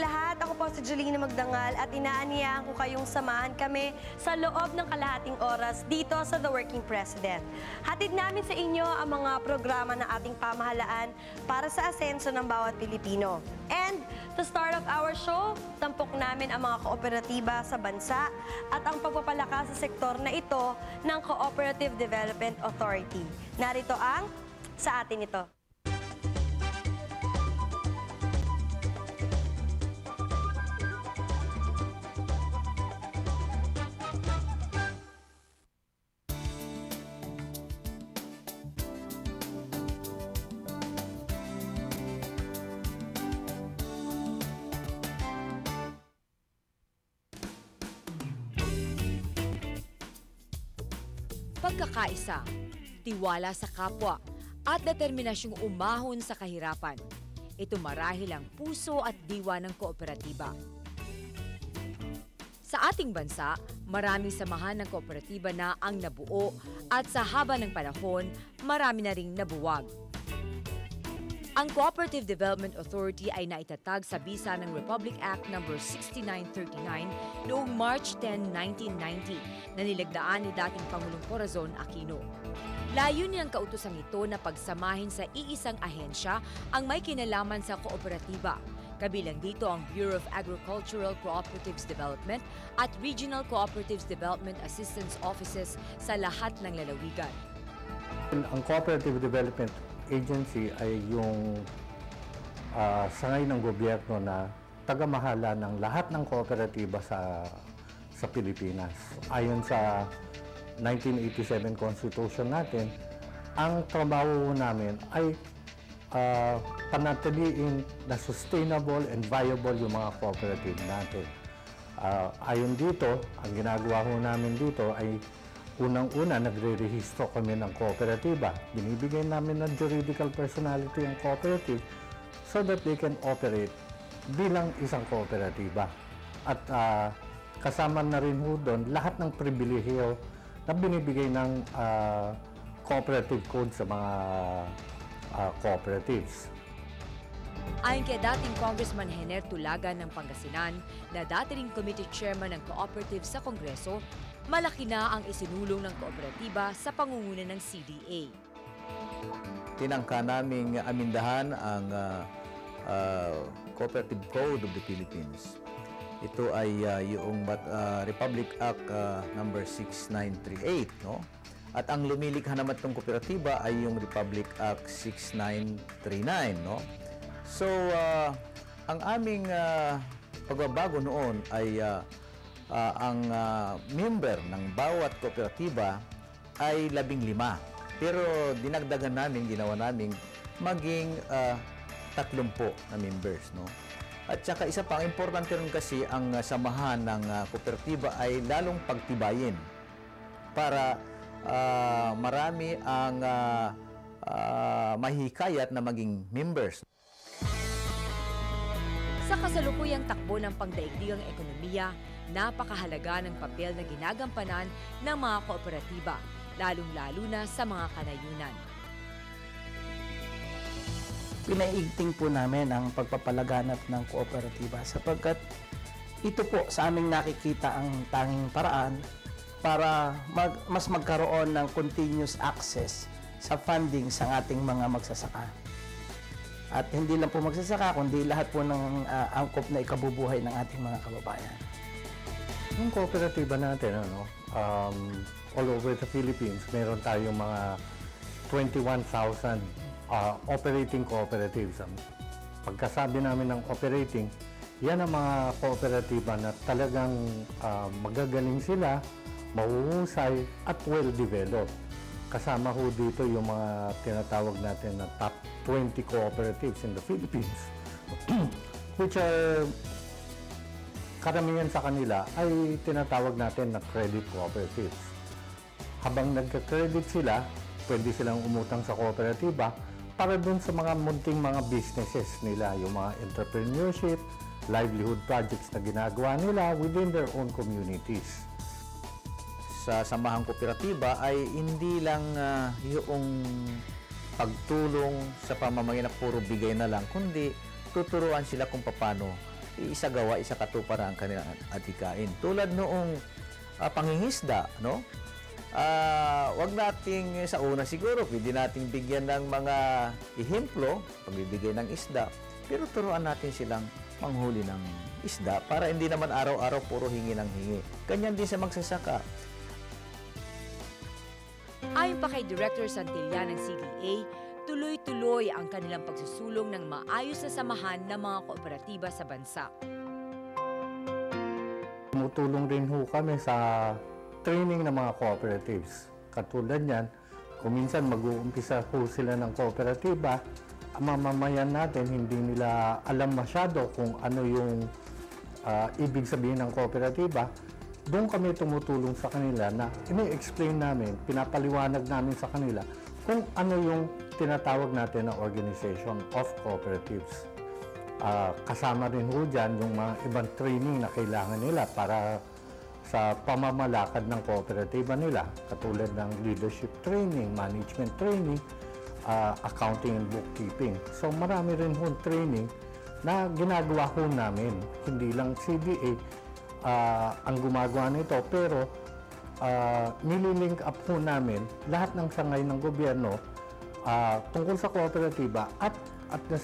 lahat. Ako po si Julina Magdangal at inaanyayahan ko kayong samahan kami sa loob ng kalahating oras dito sa The Working President. Hatid namin sa inyo ang mga programa ng ating pamahalaan para sa asenso ng bawat Pilipino. And to start off our show, tampok namin ang mga kooperatiba sa bansa at ang pagpapalakas sa sektor na ito ng Cooperative Development Authority. Narito ang sa atin ito. Pagkakaisa, tiwala sa kapwa, at determinasyong umahon sa kahirapan. Ito marahil ang puso at diwa ng kooperatiba. Sa ating bansa, maraming samahan ng kooperatiba na ang nabuo at sa haba ng panahon, marami na ring nabuwag. Ang Cooperative Development Authority ay naitatag sa bisa ng Republic Act No. 6939 noong March 10, 1990 na nilagdaan ni dating Pangulong Corazon Aquino. Layunin ng kautosang ito na pagsamahin sa iisang ahensya ang may kinalaman sa kooperatiba. Kabilang dito ang Bureau of Agricultural Cooperatives Development at Regional Cooperatives Development Assistance Offices sa lahat ng lalawigan. Ang Cooperative Development Agency ay yung sangay ng gobyerno na tagamahala ng lahat ng kooperatiba sa Pilipinas. Ayon sa 1987 Constitution natin, ang trabaho namin ay panatiliin na sustainable and viable yung mga cooperative natin. Ayon dito, ang ginagawa ho namin dito ay unang-una, nagre-rehistro kami ng kooperatiba. Binibigay namin ng juridical personality ang cooperative so that they can operate bilang isang kooperatiba. At kasama na rin ho doon lahat ng pribilehiyo na binibigay ng cooperative code sa mga cooperatives. Ayon kay dating Congressman Hener Tulagan ng Pangasinan na dati ring committee chairman ng cooperative sa Kongreso, malaki na ang isinulong ng kooperatiba sa pangunguna ng CDA. Tinangka naming amindahan ang Cooperative Code of the Philippines. Ito ay yung Republic Act No. 6938, no? At ang lumilikha naman itong kooperatiba ay yung Republic Act 6939, no? So, ang aming pagbabago noon ay ang member ng bawat kooperatiba ay 15. Pero dinagdagan namin, ginawa namin maging 30 na members, no? At saka isa pang importante rin kasi ang samahan ng kooperatiba ay lalong pagtibayin para marami ang mahihikayat na maging members. Sa kasalukuyang takbo ng pangdaigdigang ekonomiya, napakahalaga ng papel na ginagampanan ng mga kooperatiba, lalong-lalo na sa mga kanayunan. Pinaiigting po namin ang pagpapalaganap ng kooperatiba sapagkat ito po sa aming nakikita ang tanging paraan para mas magkaroon ng continuous access sa funding sa ating mga magsasaka. At hindi lang po magsasaka, kundi lahat po ng angkop na ikabubuhay ng ating mga kababayan. Yung kooperatiba natin, all over the Philippines, meron tayong mga 21,000 operating cooperatives. Pagkasabi namin ng operating, yan ang mga kooperatiba na talagang magagaling sila, mahuhusay at well-developed. Kasama ho dito yung mga tinatawag natin na top 20 cooperatives in the Philippines, which are karamihan sa kanila ay tinatawag natin na credit cooperatives. Habang nagka-credit sila, pwede silang umutang sa kooperatiba para dun sa mga munting mga businesses nila, yung mga entrepreneurship, livelihood projects na ginagawa nila within their own communities. Sa samahang kooperatiba ay hindi lang yung pagtulong sa pamamagitan na puro bigay na lang, kundi tuturuan sila kung paano isagawa, isakatuparan ang kanilang adhikain. Tulad noong pangingisda, no? Wag nating sa una siguro, pwede nating bigyan ng mga ehemplo, pagbibigay ng isda, pero turuan natin silang manghuli ng isda para hindi naman araw-araw puro hingi ng hingi. Ganyan din sa magsasaka. Ayon pa kay Director Santilla ng CDA, tuloy-tuloy ang kanilang pagsusulong ng maayos na samahan ng mga kooperatiba sa bansa. Tumutulong din ho kami sa training ng mga cooperatives. Katulad niyan, kung minsan mag-uumpisa po sila ng kooperatiba, ang mamamayan natin hindi nila alam masyado kung ano yung ibig sabihin ng kooperatiba. Doon kami tumutulong sa kanila na ini-explain namin, pinapaliwanag namin sa kanila kung ano yung tinatawag natin na Organization of Cooperatives. Kasama rin ho dyan yung mga ibang training na kailangan nila para sa pamamalakad ng kooperatiba nila, katulad ng leadership training, management training, accounting and bookkeeping. So marami rin ho training na ginagawa ho namin. Hindi lang CDA ang gumagawa nito, pero nililink up ho namin lahat ng sangay ng gobyerno tungkol sa kooperatiba at at the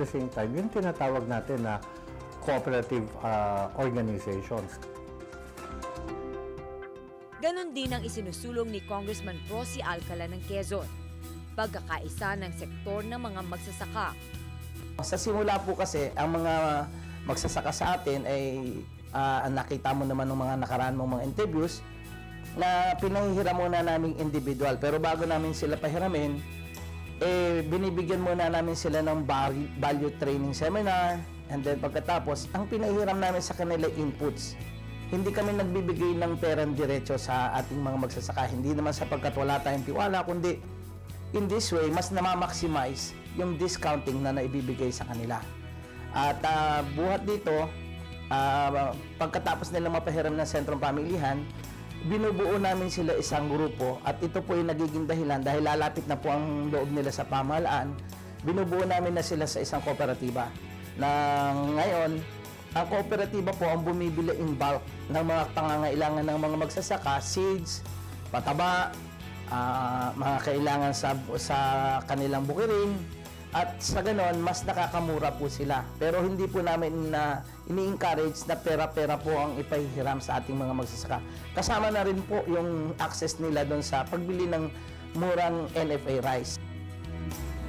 same time, yung tinatawag natin na cooperative organizations. Ganon din ang isinusulong ni Congressman Rosie Alcala ng Quezon, pagkakaisa ng sektor ng mga magsasaka. Sa simula po kasi, ang mga magsasaka sa atin ay nakita mo naman ng mga nakaraan mong mga interviews na pinahihiram muna namin individual. Pero bago namin sila pahiramin, binibigyan muna namin sila ng value training seminar, and then pagkatapos, ang pinahihiram namin sa kanila inputs. Hindi kami nagbibigay ng perang diretso sa ating mga magsasaka. Hindi naman sapagkat wala tayong tiwala, kundi in this way, mas namamaximize yung discounting na naibibigay sa kanila. At buhat dito, pagkatapos nilang mapahiram ng sentrong pamilihan, binubuo namin sila isang grupo at ito po yung nagiging dahilan dahil lalapit na po ang loob nila sa pamahalaan, binubuo namin na sila sa isang kooperatiba na ngayon, ang kooperatiba po ang bumibili in bulk ng mga pangangailangan ng mga magsasaka, seeds, pataba, mga kailangan sa kanilang bukirin, at sa ganon, mas nakakamura po sila. Pero hindi po namin ini-encourage na pera-pera po ang ipahihiram sa ating mga magsasaka. Kasama na rin po yung access nila doon sa pagbili ng murang NFA rice.